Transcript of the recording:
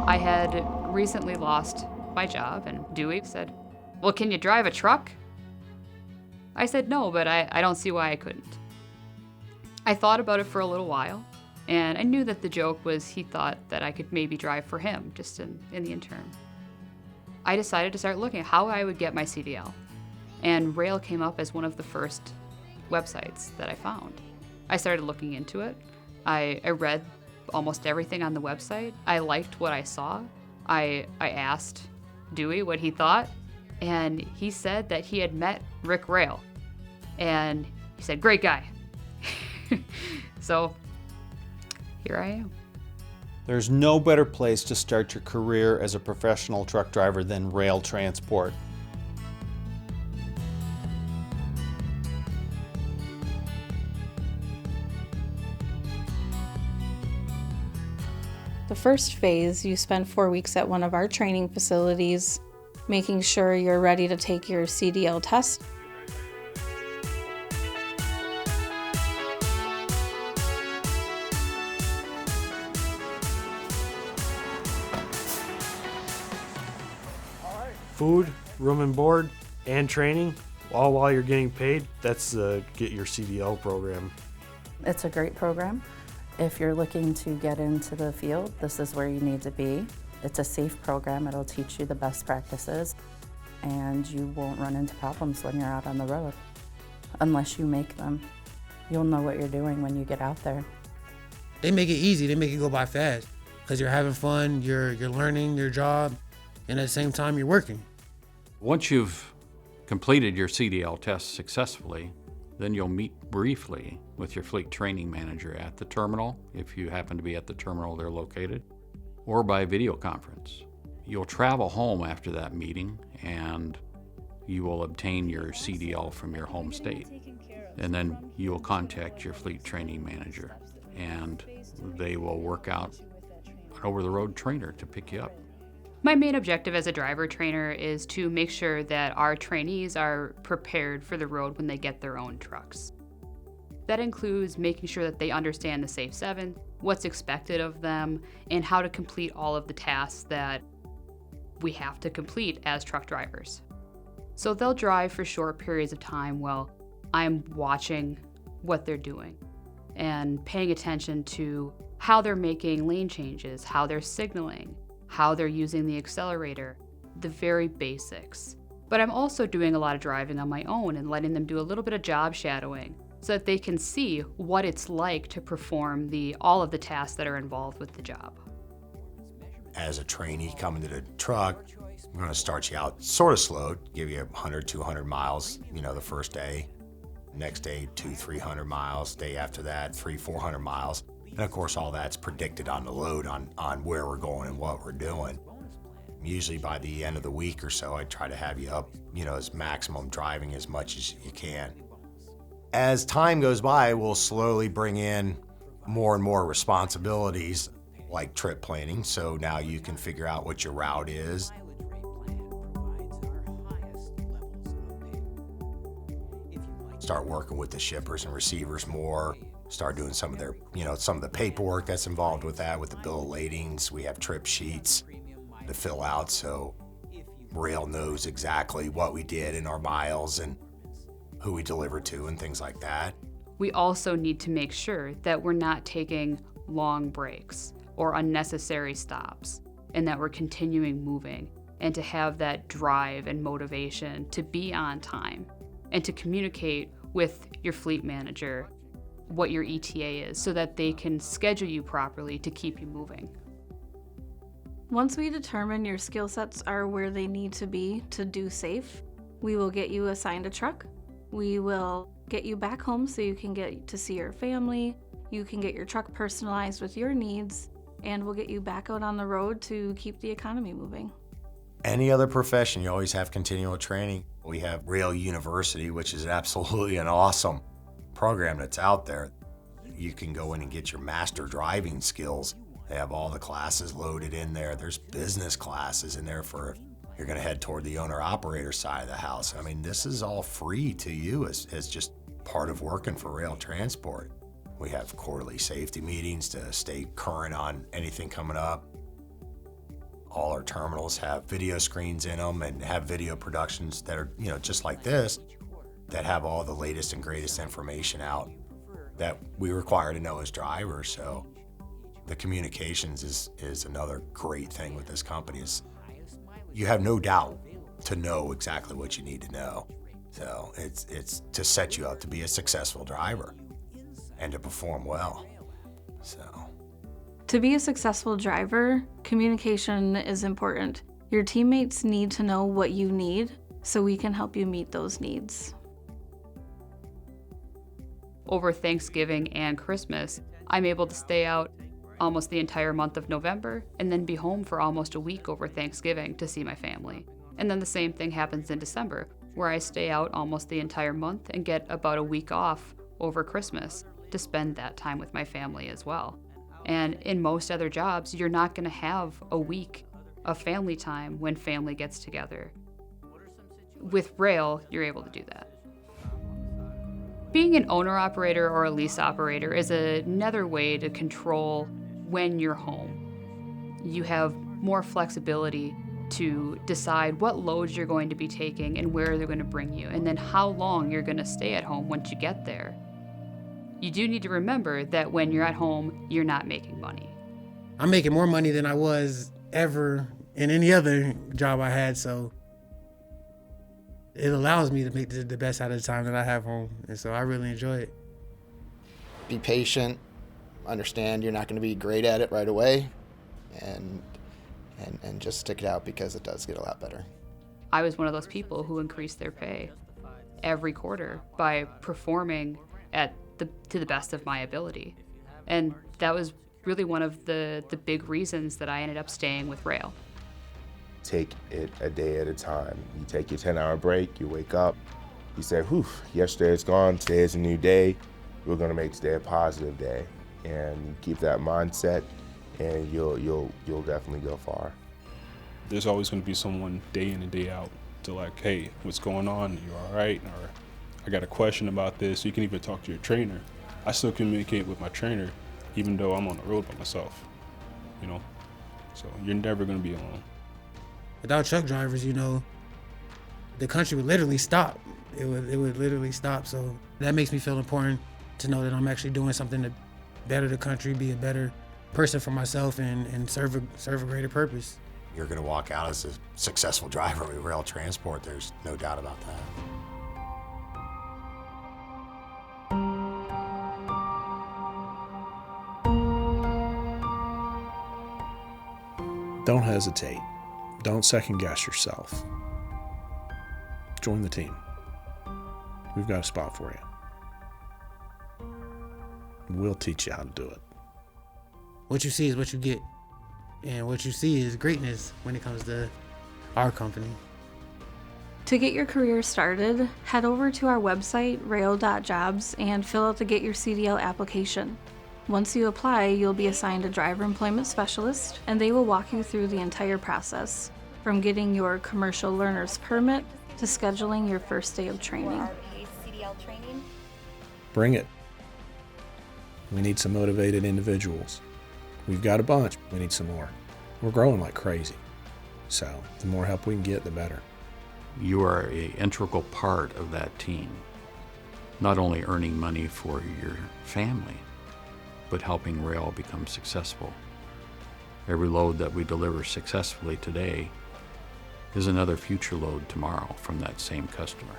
I had recently lost my job, and Dewey said, "Well, can you drive a truck?" I said no, but I don't see why I couldn't. I thought about it for a little while, and I knew that the joke was he thought that I could maybe drive for him, just in the interim. I decided to start looking at how I would get my CDL, and Rail came up as one of the first websites that I found. I started looking into it. I read almost everything on the website. I liked what I saw. I asked Dewey what he thought, and he said that he had met Rick Rail, and he said, "Great guy." So here I am. There's no better place to start your career as a professional truck driver than Rail Transport. The first phase, you spend 4 weeks at one of our training facilities, making sure you're ready to take your CDL test. Food, room and board, and training, all while you're getting paid. That's the Get Your CDL program. It's a great program. If you're looking to get into the field, this is where you need to be. It's a safe program. It'll teach you the best practices, and you won't run into problems when you're out on the road. Unless you make them. You'll know what you're doing when you get out there. They make it easy. They make it go by fast because you're having fun, you're learning your job, and at the same time you're working. Once you've completed your CDL test successfully, then you'll meet briefly with your fleet training manager at the terminal, if you happen to be at the terminal they're located, or by video conference. You'll travel home after that meeting and you will obtain your CDL from your home state. And then you will contact your fleet training manager and they will work out an over-the-road trainer to pick you up. My main objective as a driver trainer is to make sure that our trainees are prepared for the road when they get their own trucks. That includes making sure that they understand the Safe 7, what's expected of them, and how to complete all of the tasks that we have to complete as truck drivers. So they'll drive for short periods of time while I'm watching what they're doing and paying attention to how they're making lane changes, how they're signaling, how they're using the accelerator, the very basics. But I'm also doing a lot of driving on my own and letting them do a little bit of job shadowing so that they can see what it's like to perform all of the tasks that are involved with the job. As a trainee coming to the truck, we're going to start you out sort of slow, give you 100, 200 miles, the first day. Next day, 200, 300 miles. Day after that, 300, 400 miles. And of course, all that's predicted on the load on where we're going and what we're doing. Usually by the end of the week or so, I try to have you up, as maximum driving as much as you can. As time goes by, we'll slowly bring in more and more responsibilities like trip planning. So now you can figure out what your route is. Start working with the shippers and receivers more. Start doing some of their, some of the paperwork that's involved with that, with the bill of ladings. We have trip sheets to fill out so Rail knows exactly what we did in our miles and who we delivered to and things like that. We also need to make sure that we're not taking long breaks or unnecessary stops and that we're continuing moving and to have that drive and motivation to be on time and to communicate with your fleet manager what your ETA is so that they can schedule you properly to keep you moving. Once we determine your skill sets are where they need to be to do safe, we will get you assigned a truck. We will get you back home so you can get to see your family, you can get your truck personalized with your needs, and we'll get you back out on the road to keep the economy moving. Any other profession, you always have continual training. We have Rail University, which is absolutely an awesome program that's out there. You can go in and get your master driving skills. They have all the classes loaded in there. There's business classes in there for if you're going to head toward the owner-operator side of the house. I mean, this is all free to you as just part of working for Rail Transport. We have quarterly safety meetings to stay current on anything coming up. All our terminals have video screens in them and have video productions that are, just like this, that have all the latest and greatest information out that we require to know as drivers. So the communications is another great thing with this company. Is you have no doubt to know exactly what you need to know. So it's to set you up to be a successful driver and to perform well. So. To be a successful driver, communication is important. Your teammates need to know what you need so we can help you meet those needs. Over Thanksgiving and Christmas, I'm able to stay out almost the entire month of November and then be home for almost a week over Thanksgiving to see my family. And then the same thing happens in December, where I stay out almost the entire month and get about a week off over Christmas to spend that time with my family as well. And in most other jobs, you're not going to have a week of family time when family gets together. With Rail, you're able to do that. Being an owner-operator or a lease operator is another way to control when you're home. You have more flexibility to decide what loads you're going to be taking and where they're going to bring you, and then how long you're going to stay at home once you get there. You do need to remember that when you're at home, you're not making money. I'm making more money than I was ever in any other job I had, so it allows me to make the best out of the time that I have home, and so I really enjoy it. Be patient, understand you're not going to be great at it right away, and just stick it out because it does get a lot better. I was one of those people who increased their pay every quarter by performing to the best of my ability. And that was really one of the big reasons that I ended up staying with Rail. Take it a day at a time. You take your 10-hour break, you wake up, you say, whew, yesterday is gone, today is a new day. We're gonna make today a positive day. And you keep that mindset and you'll definitely go far. There's always gonna be someone day in and day out to like, hey, what's going on? You all right? Or I got a question about this. You can even talk to your trainer. I still communicate with my trainer even though I'm on the road by myself, So you're never gonna be alone. Without truck drivers, the country would literally stop. It would literally stop. So that makes me feel important to know that I'm actually doing something to better the country, be a better person for myself, and serve a greater purpose. You're going to walk out as a successful driver with Rail Transport. There's no doubt about that. Don't hesitate. Don't second guess yourself. Join the team. We've got a spot for you. We'll teach you how to do it. What you see is what you get. And what you see is greatness when it comes to our company. To get your career started, head over to our website, rail.jobs, and fill out the Get Your CDL application. Once you apply, you'll be assigned a driver employment specialist, and they will walk you through the entire process, from getting your commercial learner's permit to scheduling your first day of training. Bring it. We need some motivated individuals. We've got a bunch. We need some more. We're growing like crazy. So the more help we can get, the better. You are an integral part of that team, not only earning money for your family, but helping Rail become successful. Every load that we deliver successfully today is another future load tomorrow from that same customer.